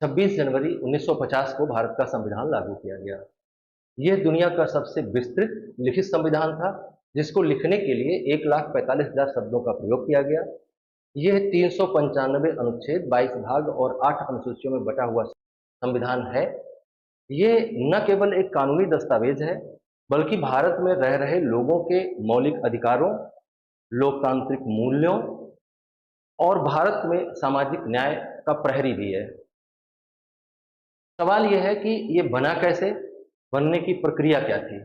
26 जनवरी 1950 को भारत का संविधान लागू किया गया। यह दुनिया का सबसे विस्तृत लिखित संविधान था, जिसको लिखने के लिए 1,45,000 शब्दों का प्रयोग किया गया। यह 395 अनुच्छेद, 22 भाग और 8 अनुसूचियों में बटा हुआ संविधान है। ये न केवल एक कानूनी दस्तावेज है, बल्कि भारत में रह रहे लोगों के मौलिक अधिकारों, लोकतांत्रिक मूल्यों और भारत में सामाजिक न्याय का प्रहरी भी है। सवाल यह है कि ये बना कैसे, बनने की प्रक्रिया क्या थी,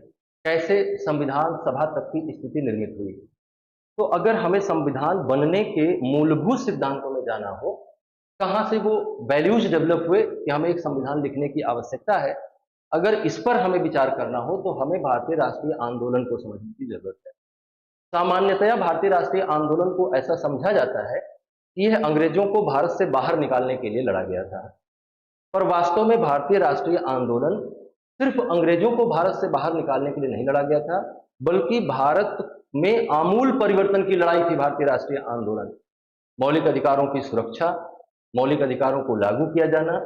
कैसे संविधान सभा तक की स्थिति निर्मित हुई। तो अगर हमें संविधान बनने के मूलभूत सिद्धांतों में जाना हो, कहाँ से वो वैल्यूज डेवलप हुए कि हमें एक संविधान लिखने की आवश्यकता है, अगर इस पर हमें विचार करना हो तो हमें भारतीय राष्ट्रीय आंदोलन को समझने की जरूरत है। सामान्यतया भारतीय राष्ट्रीय आंदोलन को ऐसा समझा जाता है कि यह अंग्रेजों को भारत से बाहर निकालने के लिए लड़ा गया था, पर वास्तव में भारतीय राष्ट्रीय आंदोलन सिर्फ अंग्रेजों को भारत से बाहर निकालने के लिए नहीं लड़ा गया था, बल्कि भारत में आमूल परिवर्तन की लड़ाई थी। भारतीय राष्ट्रीय आंदोलन मौलिक अधिकारों की सुरक्षा, मौलिक अधिकारों को लागू किया जाना,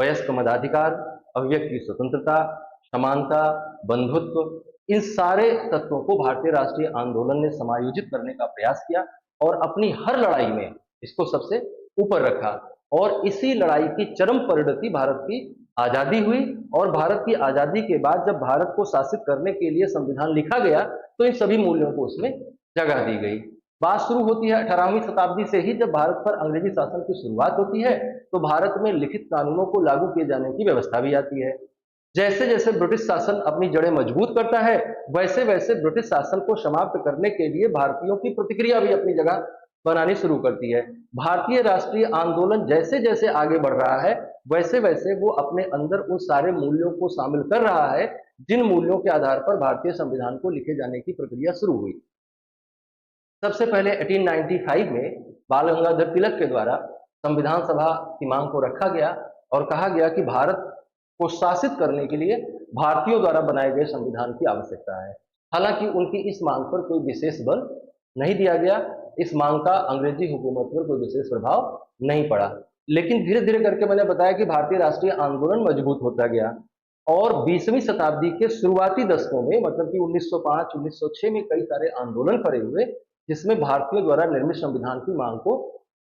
वयस्क मताधिकार, अभिव्यक्ति की स्वतंत्रता, समानता, बंधुत्व, इन सारे तत्वों को भारतीय राष्ट्रीय आंदोलन ने समायोजित करने का प्रयास किया और अपनी हर लड़ाई में इसको सबसे ऊपर रखा। और इसी लड़ाई की चरम परिणति भारत की आजादी हुई। और भारत की आजादी के बाद जब भारत को शासित करने के लिए संविधान लिखा गया, तो इन सभी मूल्यों को उसमें जगह दी गई। बात शुरू होती है 18वीं शताब्दी से ही, जब भारत पर अंग्रेजी शासन की शुरुआत होती है, तो भारत में लिखित कानूनों को लागू किए जाने की व्यवस्था भी आती है। जैसे जैसे ब्रिटिश शासन अपनी जड़ें मजबूत करता है, वैसे वैसे ब्रिटिश शासन को समाप्त करने के लिए भारतीयों की प्रतिक्रिया भी अपनी जगह बनानी शुरू करती है। भारतीय राष्ट्रीय आंदोलन जैसे जैसे आगे बढ़ रहा है, वैसे वैसे वो अपने अंदर उन सारे मूल्यों को शामिल कर रहा है, जिन मूल्यों के आधार पर भारतीय संविधान को लिखे जाने की प्रक्रिया शुरू हुई। सबसे पहले 1895 में बाल गंगाधर तिलक के द्वारा संविधान सभा की मांग को रखा गया और कहा गया कि भारत को शासित करने के लिए भारतीयों द्वारा बनाए गए संविधान की आवश्यकता है। हालांकि उनकी इस मांग पर कोई विशेष बल नहीं दिया गया, इस मांग का अंग्रेजी हुकूमत पर कोई विशेष प्रभाव नहीं पड़ा। लेकिन धीरे धीरे करके मैंने बताया कि भारतीय राष्ट्रीय आंदोलन मजबूत होता गया और 20वीं शताब्दी के शुरुआती दशकों में, मतलब कि 1905 1906 में कई सारे आंदोलन खड़े हुए, जिसमें भारतीयों द्वारा निर्मित संविधान की मांग को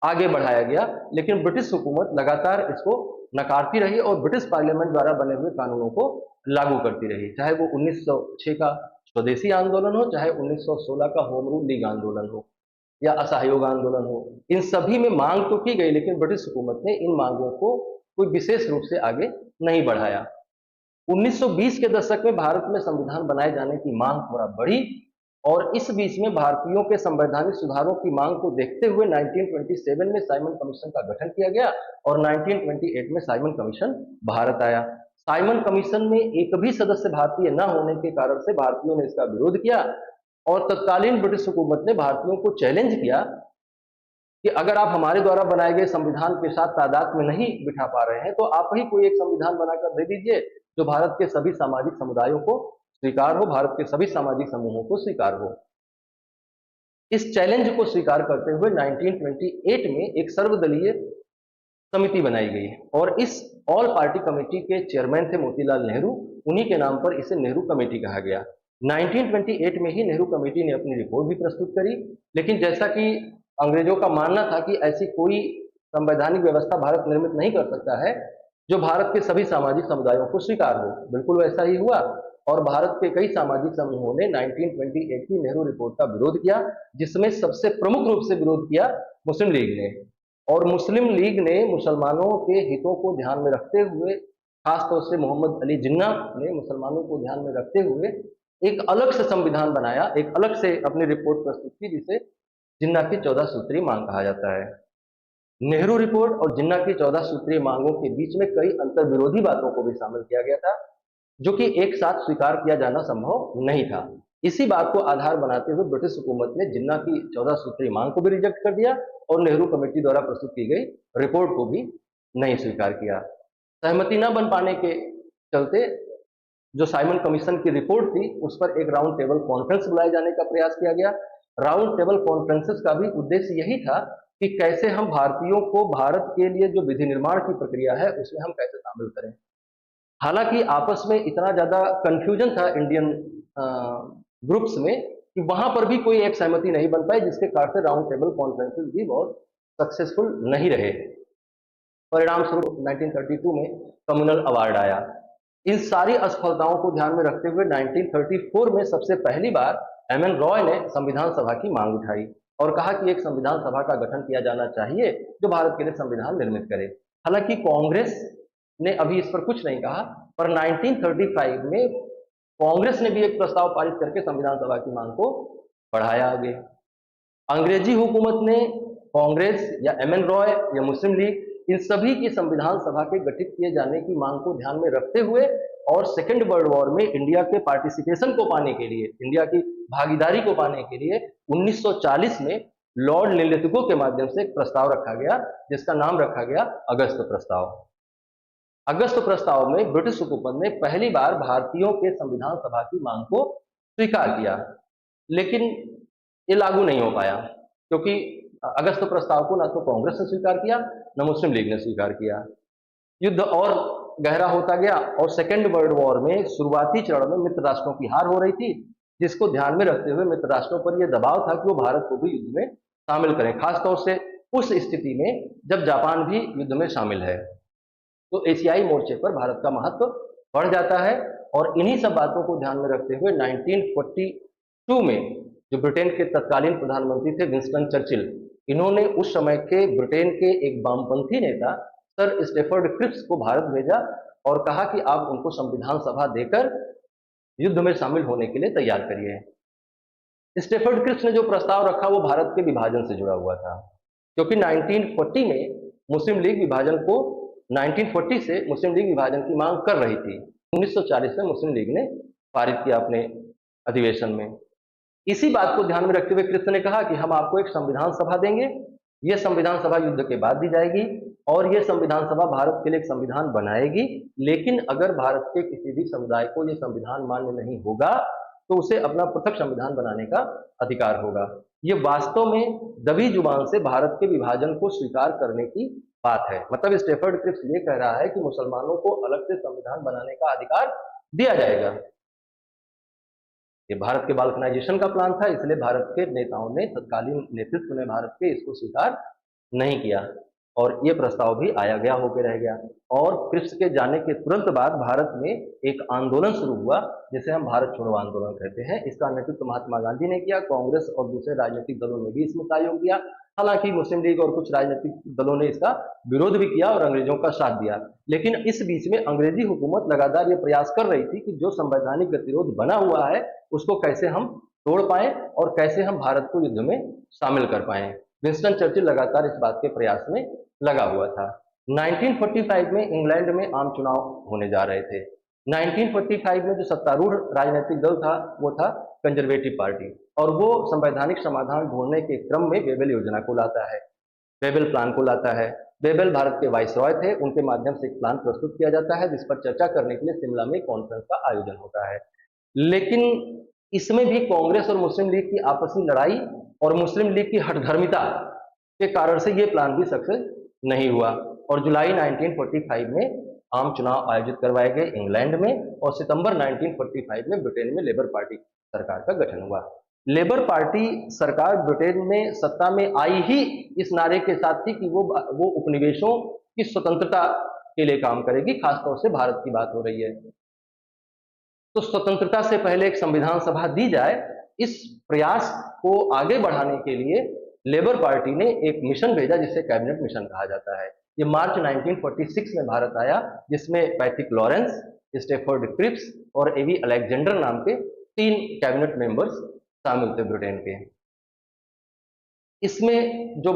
आगे बढ़ाया गया। लेकिन ब्रिटिश हुकूमत लगातार इसको नकारती रही और ब्रिटिश पार्लियामेंट द्वारा बने हुए कानूनों को लागू करती रही, चाहे वो 1906 का स्वदेशी आंदोलन हो, चाहे 1916 का होम रूल लीग आंदोलन हो या असहयोग आंदोलन हो। इन सभी में मांग तो की गई, लेकिन ब्रिटिश हुकूमत ने इन मांगों को कोई विशेष रूप से आगे नहीं बढ़ाया। 1920 के दशक में भारत में संविधान बनाए जाने की मांग थोड़ा बढ़ी और इस बीच में भारतीयों के संवैधानिक सुधारों की मांग को देखते हुए 1927 में साइमन कमीशन का गठन किया गया और 1928 में साइमन कमीशन भारत आया। साइमन कमीशन में एक भी सदस्य भारतीय न होने के कारण से भारतीयों ने इसका विरोध किया और तत्कालीन ब्रिटिश हुकूमत ने भारतीयों को चैलेंज किया कि अगर आप हमारे द्वारा बनाए गए संविधान के साथ तादाद में नहीं बिठा पा रहे हैं, तो आप ही कोई एक संविधान बनाकर दे दीजिए जो भारत के सभी सामाजिक समुदायों को स्वीकार हो, भारत के सभी सामाजिक समूहों को स्वीकार हो। इस चैलेंज को स्वीकार करते हुए 1928 में एक सर्वदलीय समिति बनाई गई और इस ऑल पार्टी कमेटी के चेयरमैन थे मोतीलाल नेहरू। उन्हीं के नाम पर इसे नेहरू कमेटी कहा गया। 1928 में ही नेहरू कमेटी ने अपनी रिपोर्ट भी प्रस्तुत करी, लेकिन जैसा कि अंग्रेजों का मानना था कि ऐसी कोई संवैधानिक व्यवस्था भारत निर्मित नहीं कर सकता है जो भारत के सभी सामाजिक समुदायों को स्वीकार हो, बिल्कुल वैसा ही हुआ और भारत के कई सामाजिक समूहों ने 1928 की नेहरू रिपोर्ट का विरोध किया, जिसमें सबसे प्रमुख रूप से विरोध किया मुस्लिम लीग ने। और मुस्लिम लीग ने मुसलमानों के हितों को ध्यान में रखते हुए, खासतौर से मोहम्मद अली जिन्ना ने मुसलमानों को ध्यान में रखते हुए एक अलग से संविधान बनाया, एक अलग से अपनी रिपोर्ट प्रस्तुत की, जिसे जिन्ना की 14 सूत्रीय मांग कहा जाता है। नेहरू रिपोर्ट और जिन्ना की 14 सूत्रीय मांगों के बीच में कई अंतर विरोधी बातों को भी शामिल किया गया था, जो कि एक साथ स्वीकार किया जाना संभव नहीं था। इसी बात को आधार बनाते हुए ब्रिटिश हुकूमत ने जिन्ना की 14 सूत्रीय मांग को भी रिजेक्ट कर दिया और नेहरू कमेटी द्वारा प्रस्तुत की गई रिपोर्ट को भी नहीं स्वीकार किया। सहमति न बन पाने के चलते जो साइमन कमीशन की रिपोर्ट थी, उस पर एक राउंड टेबल कॉन्फ्रेंस बुलाए जाने का प्रयास किया गया। राउंड टेबल कॉन्फ्रेंसेस का भी उद्देश्य यही था कि कैसे हम भारतीयों को भारत के लिए जो विधि निर्माण की प्रक्रिया है उसमें हम कैसे शामिल करें। हालांकि आपस में इतना ज्यादा कंफ्यूजन था इंडियन ग्रुप्स में कि वहां पर भी कोई एक सहमति नहीं बन पाई, जिसके कारण से राउंड टेबल कॉन्फ्रेंसेस भी बहुत सक्सेसफुल नहीं रहे। परिणाम स्वरूप 1932 में कम्युनल अवार्ड आया। इन सारी असफलताओं को ध्यान में रखते हुए 1934 में सबसे पहली बार एम एन रॉय ने संविधान सभा की मांग उठाई और कहा कि एक संविधान सभा का गठन किया जाना चाहिए जो भारत के लिए संविधान निर्मित करे। हालांकि कांग्रेस ने अभी इस पर कुछ नहीं कहा, पर 1935 में कांग्रेस ने भी एक प्रस्ताव पारित करके संविधान सभा की मांग को बढ़ाया आगे। अंग्रेजी हुकूमत ने कांग्रेस या एम एन रॉय या मुस्लिम लीग, इन सभी की संविधान सभा के गठित किए जाने की मांग को ध्यान में रखते हुए और सेकेंड वर्ल्ड वॉर में इंडिया के पार्टिसिपेशन को पाने के लिए, इंडिया की भागीदारी को पाने के लिए 1940 में लॉर्ड लिलिथगो के माध्यम से एक प्रस्ताव रखा गया जिसका नाम रखा गया अगस्त प्रस्ताव। अगस्त प्रस्ताव में ब्रिटिश हुकूमत ने पहली बार भारतीयों के संविधान सभा की मांग को स्वीकार किया, लेकिन ये लागू नहीं हो पाया क्योंकि अगस्त प्रस्ताव को ना तो कांग्रेस ने स्वीकार किया न मुस्लिम लीग ने स्वीकार किया। युद्ध और गहरा होता गया और सेकेंड वर्ल्ड वॉर में शुरुआती चरण में मित्र राष्ट्रों की हार हो रही थी, जिसको ध्यान में रखते हुए मित्र राष्ट्रों पर यह दबाव था कि वो भारत को भी युद्ध में शामिल करें, खासतौर से उस स्थिति में जब जापान भी युद्ध में शामिल है। तो एशियाई मोर्चे पर भारत का महत्व बढ़ जाता है और इन्हीं सब बातों को ध्यान में रखते हुए 1942 में जो ब्रिटेन के तत्कालीन प्रधानमंत्री थे विंस्टन चर्चिल, इन्होंने उस समय के ब्रिटेन के एक वामपंथी नेता सर स्टेफर्ड क्रिप्स को भारत भेजा और कहा कि आप उनको संविधान सभा देकर युद्ध में शामिल होने के लिए तैयार करिए। स्टेफर्ड क्रिप्स ने जो प्रस्ताव रखा वो भारत के विभाजन से जुड़ा हुआ था, क्योंकि 1940 में मुस्लिम लीग विभाजन को 1940 से मुस्लिम लीग विभाजन की मांग कर रही थी। 1940 में मुस्लिम लीग ने पारित किया अपने अधिवेशन में। इसी बात को ध्यान में रखते हुए क्रिप्स ने कहा कि हम आपको एक संविधान सभा देंगे, यह संविधान सभा युद्ध के बाद दी जाएगी और यह संविधान सभा भारत के लिए एक संविधान बनाएगी, लेकिन अगर भारत के किसी भी समुदाय को यह संविधान मान्य नहीं होगा तो उसे अपना पृथक संविधान बनाने का अधिकार होगा। ये वास्तव में दबी जुबान से भारत के विभाजन को स्वीकार करने की बात है। मतलब स्टेफर्ड क्रिप्स ये कह रहा है कि मुसलमानों को अलग से संविधान बनाने का अधिकार दिया जाएगा। ये भारत के बाल्कनाइजेशन का प्लान था, इसलिए भारत के नेताओं ने, तत्कालीन नेतृत्व ने भारत के इसको स्वीकार नहीं किया और ये प्रस्ताव भी आया गया होकर रह गया। और क्रिप्स के जाने के तुरंत बाद भारत में एक आंदोलन शुरू हुआ जिसे हम भारत छोड़ो आंदोलन कहते हैं। इसका नेतृत्व महात्मा गांधी ने किया, कांग्रेस और दूसरे राजनीतिक दलों ने भी इसमें सहयोग दिया। हालांकि मुस्लिम लीग और कुछ राजनीतिक दलों ने इसका विरोध भी किया और अंग्रेजों का साथ दिया, लेकिन इस बीच में अंग्रेजी हुकूमत लगातार ये प्रयास कर रही थी कि जो संवैधानिक गतिरोध बना हुआ है उसको कैसे हम तोड़ पाएं और कैसे हम भारत को युद्ध में शामिल कर पाएं। विंस्टन चर्चिल लगातार इस बात के प्रयास में लगा हुआ था। 1945 में इंग्लैंड में आम चुनाव होने जा रहे थे। 1945 में जो सत्तारूढ़ राजनीतिक दल था वो था कंजर्वेटिव पार्टी और वो संवैधानिक समाधान ढूंढने के क्रम में बेबल योजना को लाता है, बेबल प्लान को लाता है। बेबल भारत के वाइसरॉय थे, उनके माध्यम से एक प्लान प्रस्तुत किया जाता है जिस पर चर्चा करने के लिए शिमला में कॉन्फ्रेंस का आयोजन होता है। लेकिन इसमें भी कांग्रेस और मुस्लिम लीग की आपसी लड़ाई और मुस्लिम लीग की हठधर्मिता के कारण से ये प्लान भी सक्सेस नहीं हुआ और जुलाई 1945 में आम चुनाव आयोजित करवाए गए इंग्लैंड में और सितंबर 1945 में ब्रिटेन में लेबर पार्टी सरकार का गठन हुआ। लेबर पार्टी सरकार ब्रिटेन में सत्ता में आई ही इस नारे के साथ थी कि वो उपनिवेशों की स्वतंत्रता के लिए काम करेगी, खासतौर से भारत की बात हो रही है। तो स्वतंत्रता से पहले एक संविधान सभा दी जाए, इस प्रयास को आगे बढ़ाने के लिए लेबर पार्टी ने एक मिशन भेजा जिसे कैबिनेट मिशन कहा जाता है। ये मार्च 1946 में भारत आया, जिसमें पैट्रिक लॉरेंस, स्टेफर्ड क्रिप्स और एवी अलेक्जेंडर नाम के 3 कैबिनेट मेंबर्स शामिल थे ब्रिटेन के। इसमें जो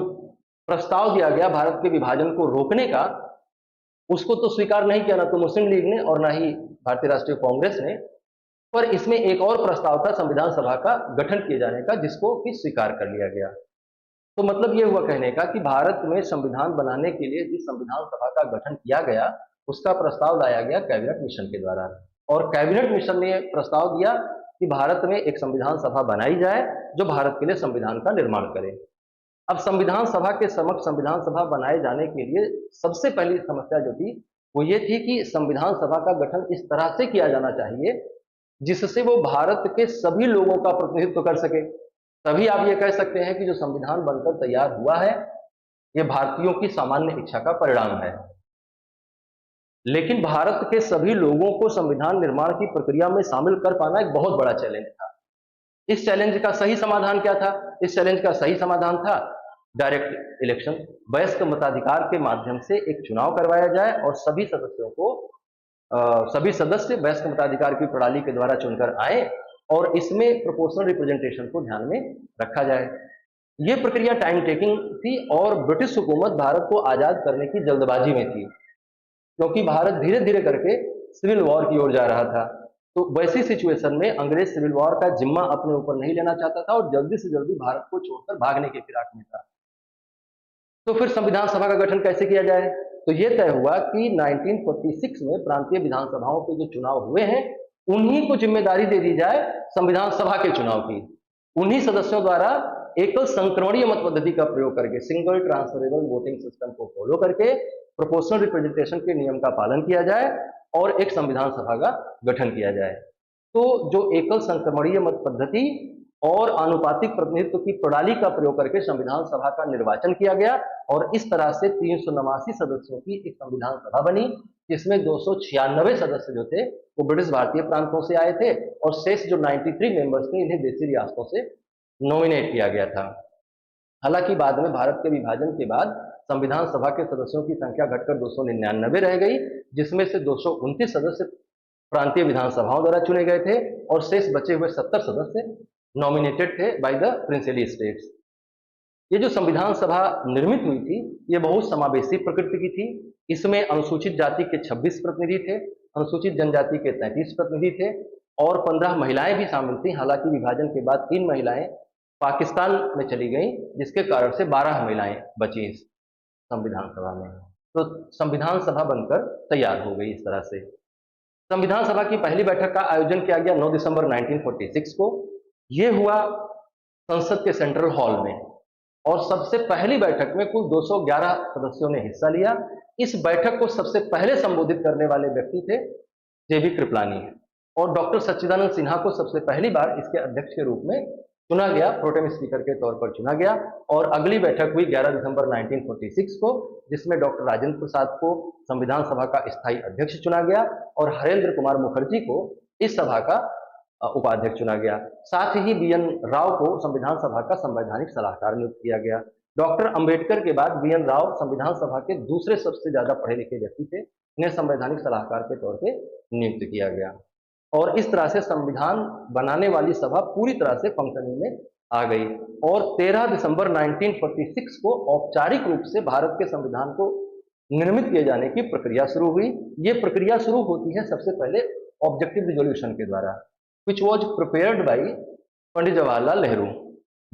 प्रस्ताव दिया गया भारत के विभाजन को रोकने का, उसको तो स्वीकार नहीं किया ना तो मुस्लिम लीग ने और ना ही भारतीय राष्ट्रीय कांग्रेस ने, पर इसमें एक और प्रस्ताव था संविधान सभा का गठन किए जाने का, जिसको भी स्वीकार कर लिया गया। तो मतलब ये हुआ कहने का कि भारत में संविधान बनाने के लिए जिस संविधान सभा का गठन किया गया उसका प्रस्ताव लाया गया कैबिनेट मिशन के द्वारा और कैबिनेट मिशन ने प्रस्ताव दिया कि भारत में एक संविधान सभा बनाई जाए जो भारत के लिए संविधान का निर्माण करे। अब संविधान सभा के समक्ष संविधान सभा बनाए जाने के लिए सबसे पहली समस्या जो थी वो ये थी कि संविधान सभा का गठन इस तरह से किया जाना चाहिए जिससे वो भारत के सभी लोगों का प्रतिनिधित्व कर सके। तभी आप ये कह सकते हैं कि जो संविधान बनकर तैयार हुआ है ये भारतीयों की सामान्य इच्छा का परिणाम है। लेकिन भारत के सभी लोगों को संविधान निर्माण की प्रक्रिया में शामिल कर पाना एक बहुत बड़ा चैलेंज था। इस चैलेंज का सही समाधान क्या था? इस चैलेंज का सही समाधान था डायरेक्ट इलेक्शन। वयस्क मताधिकार के माध्यम से एक चुनाव करवाया जाए और सभी सदस्यों को सभी सदस्य वयस्क मताधिकार की प्रणाली के द्वारा चुनकर आए और इसमें प्रोपोर्शनल रिप्रेजेंटेशन को ध्यान में रखा जाए। ये प्रक्रिया टाइम टेकिंग थी और ब्रिटिश हुकूमत भारत को आजाद करने की जल्दबाजी में थी, क्योंकि भारत धीरे धीरे करके सिविल वॉर की ओर जा रहा था। तो वैसी सिचुएशन में अंग्रेज सिविल वॉर का जिम्मा अपने ऊपर नहीं लेना चाहता था और जल्दी से जल्दी भारत को छोड़कर भागने के फिराक में था। तो फिर संविधान सभा का गठन कैसे किया जाए? तो यह तय हुआ कि 1946 में प्रांतीय विधानसभाओं के जो चुनाव हुए हैं उन्हीं को जिम्मेदारी दे दी जाए संविधान सभा के चुनाव की। उन्हीं सदस्यों द्वारा एकल संक्रमणीय मत पद्धति का प्रयोग करके, सिंगल ट्रांसफरेबल वोटिंग सिस्टम को फॉलो करके प्रोपोर्शनल रिप्रेजेंटेशन के नियम का पालन किया जाए और एक संविधान सभा का गठन किया जाए। तो जो एकल संक्रमणीय मत पद्धति और आनुपातिक प्रतिनिधित्व की प्रणाली का प्रयोग करके संविधान सभा का निर्वाचन किया गया और इस तरह से 389 सदस्यों की एक संविधान सभा बनी, जिसमें 296 सदस्य जो थे वो ब्रिटिश भारतीय प्रांतों से आए थे और शेष जो 93 मेंबर्स थे इन्हें देशी रियासतों से नॉमिनेट किया गया था। हालांकि बाद में भारत के विभाजन के बाद संविधान सभा के सदस्यों की संख्या घटकर 299 रह गई, जिसमें से 229 सदस्य प्रांतीय विधानसभाओं द्वारा चुने गए थे और शेष बचे हुए 70 सदस्य नॉमिनेटेड थे बाय द प्रिंसिली स्टेट्स। ये जो संविधान सभा निर्मित हुई थी ये बहुत समावेशी प्रकृति की थी। इसमें अनुसूचित जाति के 26 प्रतिनिधि थे, अनुसूचित जनजाति के 33 प्रतिनिधि थे और 15 महिलाएं भी शामिल थी। हालांकि विभाजन के बाद 3 महिलाएं पाकिस्तान में चली गई, जिसके कारण से 12 महिलाएं बची इस संविधान सभा में। तो संविधान सभा बनकर तैयार हो गई। इस तरह से संविधान सभा की पहली बैठक का आयोजन किया गया 9 दिसंबर 1946 को। यह हुआ संसद के सेंट्रल हॉल में और सबसे पहली बैठक में कुल 211 सदस्यों ने हिस्सा लिया। इस बैठक को सबसे पहले संबोधित करने वाले व्यक्ति थे जेबी कृपलानी और डॉक्टर सच्चिदानंद सिन्हा को सबसे पहली बार इसके अध्यक्ष के रूप में चुना गया, प्रोटेम स्पीकर के तौर पर चुना गया। और अगली बैठक हुई 11 दिसंबर 1946 को, जिसमें डॉक्टर राजेंद्र प्रसाद को संविधान सभा का स्थायी अध्यक्ष चुना गया और हरेंद्र कुमार मुखर्जी को इस सभा का उपाध्यक्ष चुना गया। साथ ही बीएन राव को संविधान सभा का संवैधानिक सलाहकार नियुक्त किया गया। डॉक्टर अंबेडकर के बाद बीएन राव संविधान सभा के दूसरे सबसे ज्यादा पढ़े लिखे व्यक्ति थे। इन्हें संवैधानिक सलाहकार के तौर पर नियुक्त किया गया और इस तरह से संविधान बनाने वाली सभा पूरी तरह से फंक्शनिंग में आ गई। और 13 दिसंबर 1946 को औपचारिक रूप से भारत के संविधान को निर्मित किए जाने की प्रक्रिया शुरू हुई। ये प्रक्रिया शुरू होती है सबसे पहले ऑब्जेक्टिव रिजोल्यूशन के द्वारा, which was prepared by Pandit Jawaharlal Nehru.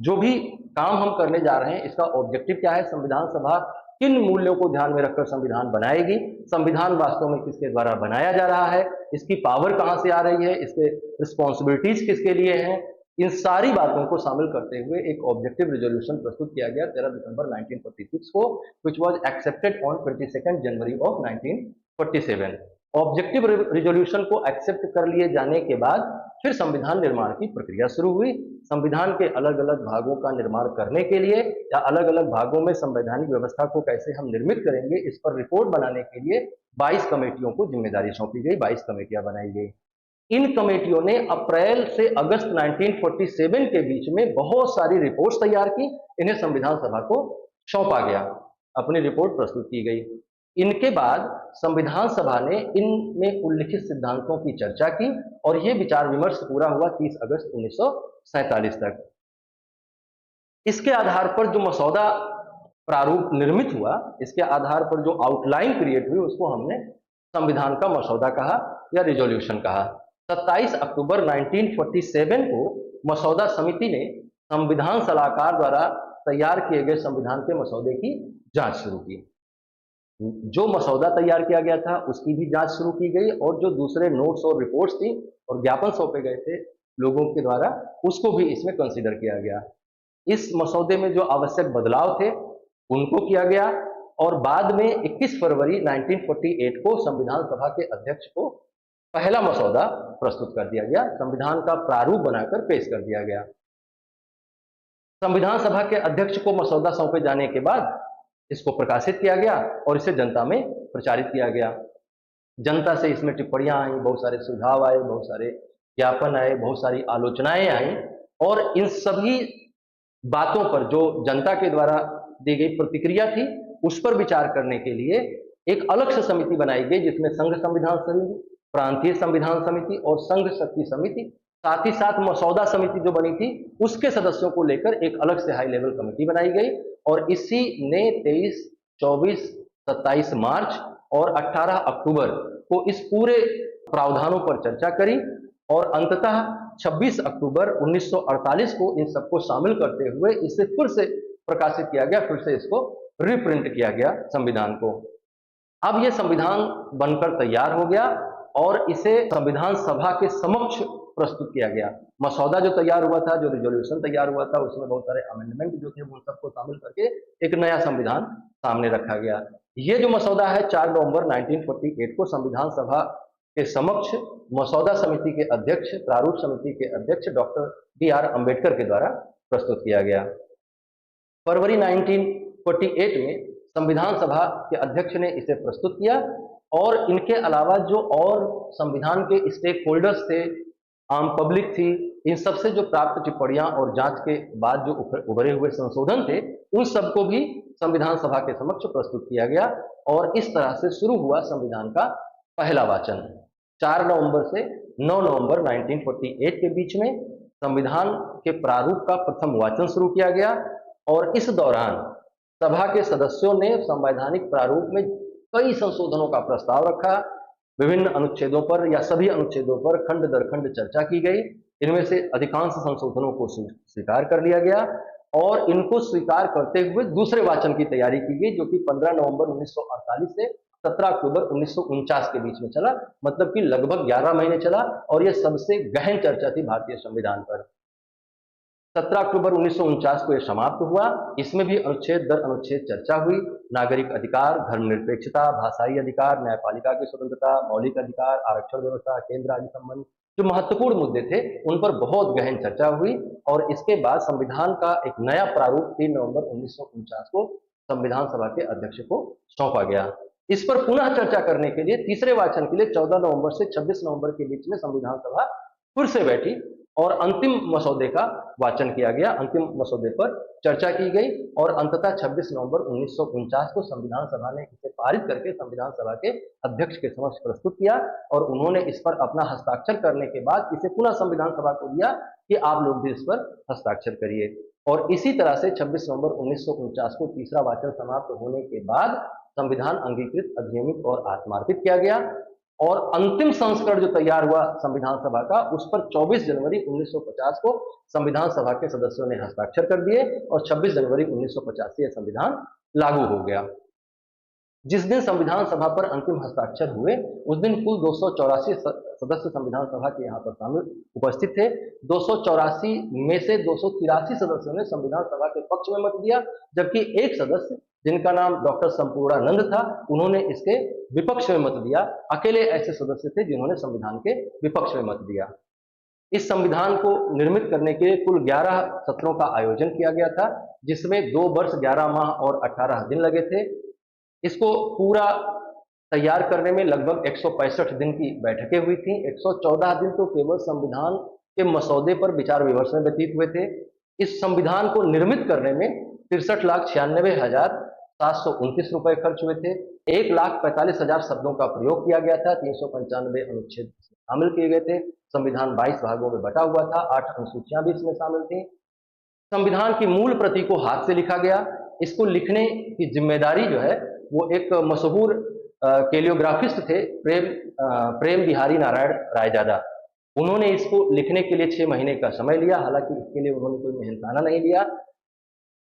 जो भी काम हम करने जा रहे हैं इसका ऑब्जेक्टिव क्या है, संविधान सभा किन मूल्यों को ध्यान में रखकर संविधान बनाएगी, संविधान वास्तव में किसके द्वारा बनाया जा रहा है, इसकी पावर कहां से आ रही है, इसके रिस्पॉन्सिबिलिटीज किसके लिए हैं, इन सारी बातों को शामिल करते हुए एक ऑब्जेक्टिव रिजोल्यूशन प्रस्तुत किया गया 13 दिसंबर 1946 को, which was accepted on 22 January of 1947। Objective resolution को एक्सेप्ट कर लिए जाने के बाद फिर संविधान निर्माण की प्रक्रिया शुरू हुई। संविधान के अलग अलग भागों का निर्माण करने के लिए या अलग अलग भागों में संवैधानिक व्यवस्था को कैसे हम निर्मित करेंगे, इस पर रिपोर्ट बनाने के लिए 22 कमेटियों को जिम्मेदारी सौंपी गई, 22 कमेटियां बनाई गई। इन कमेटियों ने अप्रैल से अगस्त 1947 के बीच में बहुत सारी रिपोर्ट्स तैयार की, इन्हें संविधान सभा को सौंपा गया, अपनी रिपोर्ट प्रस्तुत की गई। इनके बाद संविधान सभा ने इनमें उल्लिखित सिद्धांतों की चर्चा की और यह विचार विमर्श पूरा हुआ 30 अगस्त 1947 तक। इसके आधार पर जो मसौदा प्रारूप निर्मित हुआ, इसके आधार पर जो आउटलाइन क्रिएट हुई, उसको हमने संविधान का मसौदा कहा या रिजोल्यूशन कहा। 27 अक्टूबर 1947 को मसौदा समिति ने संविधान सलाहकार द्वारा तैयार किए गए संविधान के मसौदे की जांच शुरू की। जो मसौदा तैयार किया गया था उसकी भी जांच शुरू की गई और जो दूसरे नोट्स और रिपोर्ट्स थी और ज्ञापन सौंपे गए थे लोगों के द्वारा, उसको भी इसमें कंसीडर किया गया। इस मसौदे में जो आवश्यक बदलाव थे उनको किया गया और बाद में 21 फरवरी 1948 को संविधान सभा के अध्यक्ष को पहला मसौदा प्रस्तुत कर दिया गया, संविधान का प्रारूप बनाकर पेश कर दिया गया। संविधान सभा के अध्यक्ष को मसौदा सौंपे जाने के बाद इसको प्रकाशित किया गया और इसे जनता में प्रचारित किया गया। जनता से इसमें टिप्पणियां आई, बहुत सारे सुझाव आए, बहुत सारे ज्ञापन आए, बहुत सारी आलोचनाएं आई और इन सभी बातों पर जो जनता के द्वारा दी गई प्रतिक्रिया थी उस पर विचार करने के लिए एक अलग से समिति बनाई गई, जिसमें संघ संविधान समिति, प्रांतीय संविधान समिति और संघ शक्ति समिति, साथ ही साथ मसौदा समिति जो बनी थी उसके सदस्यों को लेकर एक अलग से हाई लेवल कमेटी बनाई गई और इसी ने 23, 24, 27 मार्च और 18 अक्टूबर को इस पूरे प्रावधानों पर चर्चा करी और अंततः 26 अक्टूबर 1948 को इन सबको शामिल करते हुए इसे फिर से प्रकाशित किया गया, फिर से इसको रिप्रिंट किया गया संविधान को। अब यह संविधान बनकर तैयार हो गया और इसे संविधान सभा के समक्ष प्रस्तुत किया गया। मसौदा जो तैयार हुआ था, जो रिजोल्यूशन तैयार हुआ था, उसमें बहुत सारे अमेंडमेंट जो थे उन सबको शामिल करके एक नया संविधान सामने रखा गया। ये जो मसौदा है 4 नवंबर 1948 को संविधान सभा के समक्ष मसौदा समिति के अध्यक्ष, प्रारूप समिति के अध्यक्ष डॉक्टर B.R. अम्बेडकर के द्वारा प्रस्तुत किया गया। फरवरी 1948 में संविधान सभा के अध्यक्ष ने इसे प्रस्तुत किया और इनके अलावा जो और संविधान के स्टेक होल्डर्स थे, आम पब्लिक थी, इन सबसे जो प्राप्त टिप्पणियां और जांच के बाद जो उभरे हुए संशोधन थे उन सबको भी संविधान सभा के समक्ष प्रस्तुत किया गया और इस तरह से शुरू हुआ संविधान का पहला वाचन। 4 नवंबर से 9 नवंबर 1948 के बीच में संविधान के प्रारूप का प्रथम वाचन शुरू किया गया और इस दौरान सभा के सदस्यों ने संवैधानिक प्रारूप में कई संशोधनों का प्रस्ताव रखा। विभिन्न अनुच्छेदों पर या सभी अनुच्छेदों पर खंड दर खंड चर्चा की गई। इनमें से अधिकांश संशोधनों को स्वीकार कर लिया गया और इनको स्वीकार करते हुए दूसरे वाचन की तैयारी की गई, जो कि 15 नवंबर 1948 से 17 अक्टूबर 1949 के बीच में चला, मतलब कि लगभग 11 महीने चला और यह सबसे गहन चर्चा थी भारतीय संविधान पर। 17 अक्टूबर 1949 को यह समाप्त हुआ। इसमें भी अनुच्छेद दर अनुच्छेद चर्चा हुई। नागरिक अधिकार, धर्मनिरपेक्षता, भाषाई अधिकार, न्यायपालिका की स्वतंत्रता, मौलिक अधिकार, आरक्षण व्यवस्था, केंद्र राज्य संबंध, जो महत्वपूर्ण मुद्दे थे उन पर बहुत गहन चर्चा हुई और इसके बाद संविधान का एक नया प्रारूप 3 नवंबर 1949 को संविधान सभा के अध्यक्ष को सौंपा गया। इस पर पुनः चर्चा करने के लिए तीसरे वाचन के लिए 14 नवंबर से 26 नवंबर के बीच में संविधान सभा फिर से बैठी और अंतिम मसौदे का वाचन किया गया। अंतिम मसौदे पर चर्चा की गई और अंततः 26 नवंबर 1949 को संविधान सभा ने इसे पारित करके संविधान सभा के अध्यक्ष के समक्ष प्रस्तुत किया और उन्होंने इस पर अपना हस्ताक्षर करने के बाद इसे पुनः संविधान सभा को दिया कि आप लोग भी इस पर हस्ताक्षर करिए। और इसी तरह से 26 नवंबर 1949 को तीसरा वाचन समाप्त होने के बाद संविधान अंगीकृत, अधिनियमित और आत्मार्पित किया गया और अंतिम संस्करण जो तैयार हुआ संविधान सभा का, उस पर 24 जनवरी 1950 को संविधान सभा के सदस्यों ने हस्ताक्षर कर दिए और 26 जनवरी 1950 से यह संविधान लागू हो गया। जिस दिन संविधान सभा पर अंतिम हस्ताक्षर हुए उस दिन कुल 284 सदस्य संविधान सभा के यहाँ पर शामिल उपस्थित थे। 284 में से 283 सदस्यों ने संविधान सभा के पक्ष में मत दिया, जबकि एक सदस्य जिनका नाम डॉक्टर संपूर्णानंद था उन्होंने इसके विपक्ष में मत दिया। अकेले ऐसे सदस्य थे जिन्होंने संविधान के विपक्ष में मत दिया। इस संविधान को निर्मित करने के लिए कुल 11 सत्रों का आयोजन किया गया था, जिसमें 2 वर्ष 11 माह और 18 दिन लगे थे। इसको पूरा तैयार करने में लगभग 165 दिन की बैठकें हुई थी। 114 दिन तो केवल संविधान के मसौदे पर विचार विमर्श में व्यतीत हुए थे। इस संविधान को निर्मित करने में 63,96,729 रुपए खर्च हुए थे। 1,45,000 शब्दों का प्रयोग किया गया था। 395 अनुच्छेद शामिल किए गए थे। संविधान 22 भागों में बटा हुआ था। 8 अनुसूचियां भी इसमें शामिल थी। संविधान की मूल प्रति को हाथ से लिखा गया। इसको लिखने की जिम्मेदारी जो है वो एक मशहूर कैलियोग्राफिस्ट थे, प्रेम बिहारी नारायण रायजादा। उन्होंने इसको लिखने के लिए 6 महीने का समय लिया। हालांकि इसके लिए उन्होंने कोई मेहनताना नहीं लिया।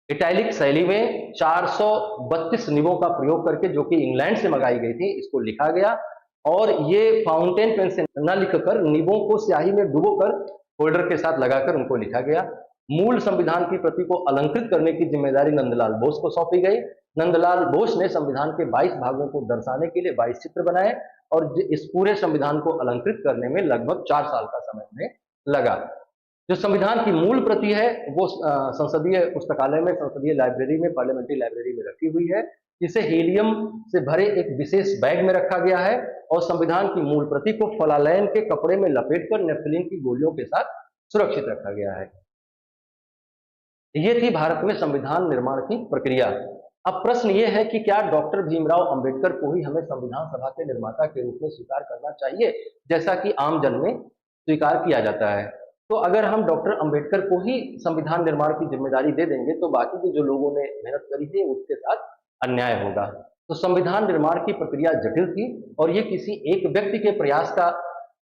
इटैलिक शैली में 432 निबों का प्रयोग करके, जो कि इंग्लैंड से मंगाई गई थी, इसको लिखा गया और ये फाउंटेन पेन से न लिखकर निबों को स्याही में डुबोकर होल्डर के साथ लगाकर उनको लिखा गया। मूल संविधान की प्रति को अलंकृत करने की जिम्मेदारी नंदलाल बोस को सौंपी गई। नंदलाल बोस ने संविधान के 22 भागों को दर्शाने के लिए 22 चित्र बनाए और इस पूरे संविधान को अलंकृत करने में लगभग 4 साल का समय उन्हें लगा। जो संविधान की मूल प्रति है वो संसदीय पुस्तकालय में, संसदीय लाइब्रेरी में, पार्लियामेंट्री लाइब्रेरी में रखी हुई है, जिसे हीलियम से भरे एक विशेष बैग में रखा गया है और संविधान की मूल प्रति को फलालैन के कपड़े में लपेटकर नेफ्थलीन की गोलियों के साथ सुरक्षित रखा गया है। ये थी भारत में संविधान निर्माण की प्रक्रिया। अब प्रश्न ये है कि क्या डॉक्टर भीमराव अंबेडकर को ही हमें संविधान सभा के निर्माता के रूप में स्वीकार करना चाहिए, जैसा कि आम जन में स्वीकार किया जाता है? तो अगर हम डॉक्टर अंबेडकर को ही संविधान निर्माण की जिम्मेदारी दे देंगे तो बाकी के जो लोगों ने मेहनत करी थी उसके साथ अन्याय होगा। तो संविधान निर्माण की प्रक्रिया जटिल थी और ये किसी एक व्यक्ति के प्रयास का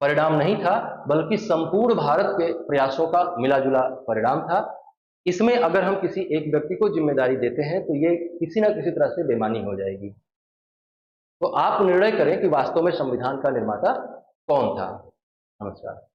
परिणाम नहीं था, बल्कि संपूर्ण भारत के प्रयासों का मिला-जुला परिणाम था। इसमें अगर हम किसी एक व्यक्ति को जिम्मेदारी देते हैं तो ये किसी ना किसी तरह से बेईमानी हो जाएगी। तो आप निर्णय करें कि वास्तव में संविधान का निर्माता कौन था। नमस्कार।